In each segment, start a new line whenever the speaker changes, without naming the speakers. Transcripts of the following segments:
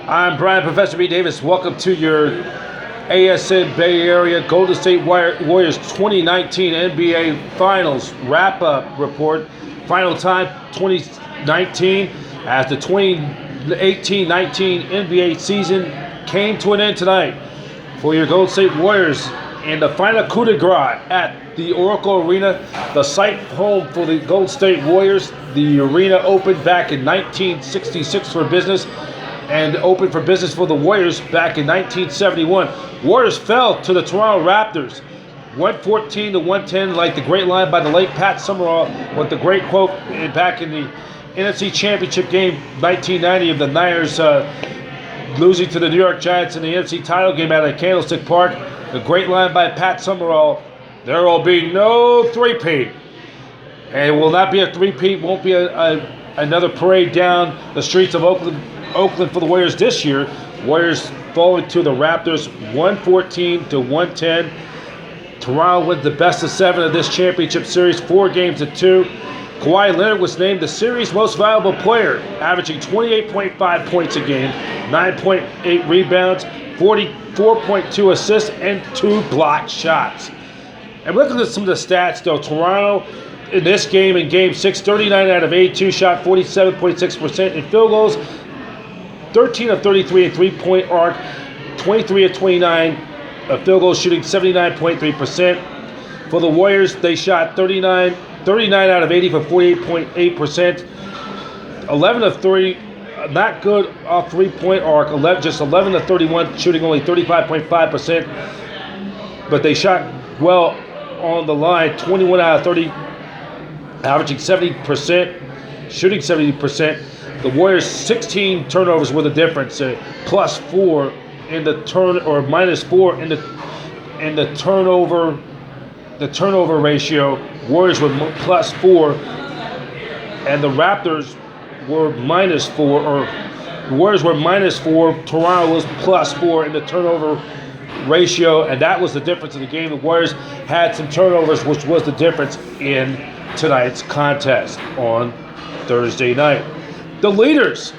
I'm Brian Professor B. Davis. Welcome to your ASN Bay Area Golden State Warriors 2019 NBA Finals wrap-up report. Final time 2019 as the 2018-19 NBA season came to an end tonight for your Golden State Warriors in the final coup de grace at the Oracle Arena, the site home for the Golden State Warriors. The arena opened back in 1966 for business and opened for business for the Warriors back in 1971. Warriors fell to the Toronto Raptors 114-110, like the great line by the late Pat Summerall with the great quote back in the NFC Championship game 1990 of the Niners losing to the New York Giants in the NFC title game out at Candlestick Park. The great line by Pat Summerall: there will be no three-peat. And it will not be a three-peat, won't be another parade down the streets of Oakland for the Warriors this year. Warriors falling to the Raptors 114-110. Toronto wins the best of 7 of this championship series, 4-2. Kwaiw Leonard was named the series' most valuable player, averaging 28.5 points a game, 9.8 rebounds, 44.2 assists, and 2 blocked shots. And looking at some of the stats, though, Toronto in this game, in Game 6, 39 out of 82, shot 47.6% in field goals, 13 of 33 in three-point arc, 23 of 29 field goals, shooting 79.3%. For the Warriors, they shot 39 out of 80 for 48.8%, 11 of 30, not good off three-point arc, just 11 of 31, shooting only 35.5%, but they shot well on the line, 21 out of 30, averaging 70%, shooting 70%. The Warriors' 16 turnovers were the difference, +4 in the -4 in the turnover ratio. Warriors were +4, and the Raptors were -4, or the Warriors were -4. Toronto was +4 in the turnover ratio, and that was the difference in the game. The Warriors had some turnovers, which was the difference in tonight's contest on Thursday night. The leaders,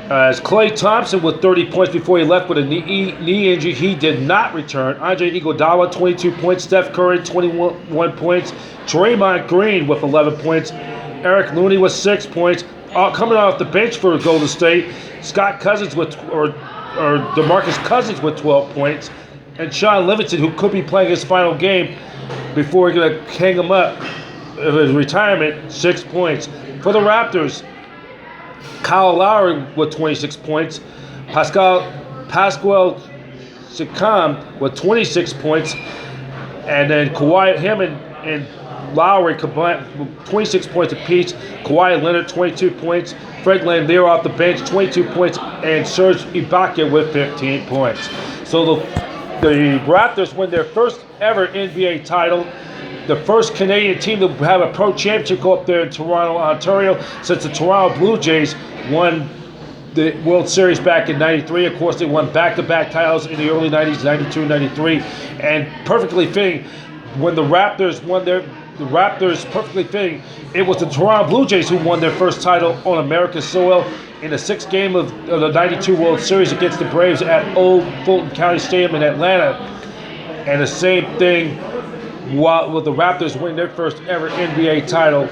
as Klay Thompson with 30 points before he left with a knee injury. He did not return. Andre Iguodala, 22 points. Steph Curry, 21 points. Draymond Green with 11 points. Eric Looney with 6 points. Coming off the bench for Golden State, Scott Cousins or DeMarcus Cousins with 12 points. And Sean Livingston, who could be playing his final game before we're going to hang him up of his retirement, 6 points. For the Raptors, Kyle Lowry with 26 points, Pascal Siakam with 26 points, and then him and Lowry combined 26 points apiece. Kwaiw Leonard 22 points, Fred VanVleet off the bench 22 points, and Serge Ibaka with 15 points. So the Raptors win their first ever NBA title. The first Canadian team to have a pro championship go up there in Toronto, Ontario, since the Toronto Blue Jays won the World Series back in '93. Of course, they won back-to-back titles in the early '90s, '92, '93, and perfectly fitting when the Raptors won the Raptors perfectly fitting. It was the Toronto Blue Jays who won their first title on America's soil in the 6th game of the '92 World Series against the Braves at Old Fulton County Stadium in Atlanta, and the same thing. While the Raptors win their first ever NBA title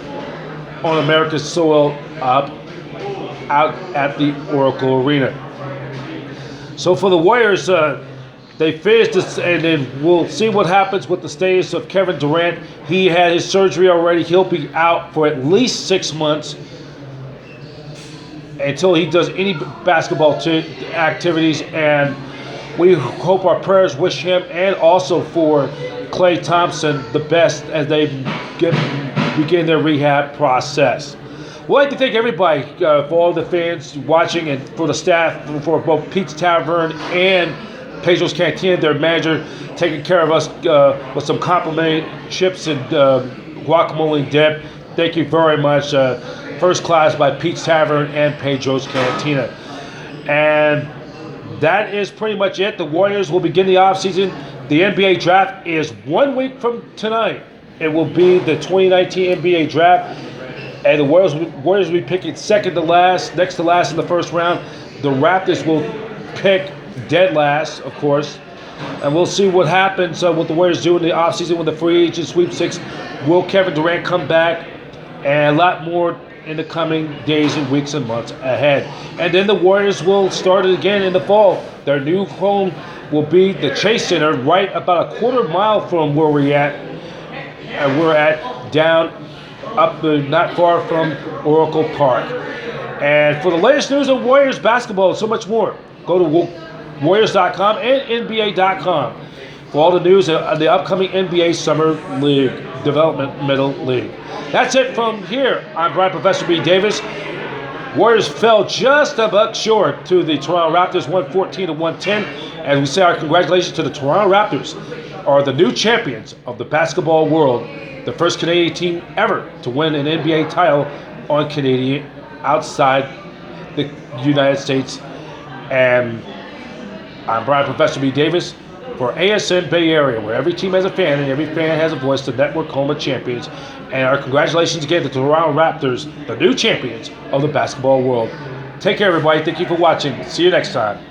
on America's soil out at the Oracle Arena. So for the Warriors, they finished this, and then we'll see what happens with the status of Kevin Durant. He had his surgery already. He'll be out for at least 6 months until he does any basketball activities, and we hope our prayers wish him and also for Klay Thompson the best as they begin their rehab process. We'd like to thank everybody for all the fans watching, and for the staff, for both Pete's Tavern and Pedro's Cantina, their manager, taking care of us with some complimentary chips and guacamole and dip. Thank you very much. First class by Pete's Tavern and Pedro's Cantina. And that is pretty much it. The Warriors will begin the offseason. The NBA draft is 1 week from tonight. It will be the 2019 NBA draft. And the Warriors will be picking second to last, next to last in the first round. The Raptors will pick dead last, of course. And we'll see what happens, what the Warriors do in the offseason with the free agent sweepstakes. Will Kevin Durant come back? And a lot more in the coming days and weeks and months ahead. And then the Warriors will start it again in the fall. Their new home will be the Chase Center, right about a quarter mile from where we're at. And we're at down up not far from Oracle Park. And for the latest news on Warriors basketball and so much more, go to Warriors.com and NBA.com for all the news of the upcoming NBA Summer League, Developmental League. That's it from here. I'm Brian Professor B. Davis. Warriors fell just a buck short to the Toronto Raptors, 114-110. As we say our congratulations to the Toronto Raptors, are the new champions of the basketball world, the first Canadian team ever to win an NBA title on Canadian outside the United States. And I'm Brian Professor B. Davis for ASN Bay Area, where every team has a fan and every fan has a voice, the Network Home of Champions. And our congratulations again to the Toronto Raptors, the new champions of the basketball world. Take care, everybody. Thank you for watching. See you next time.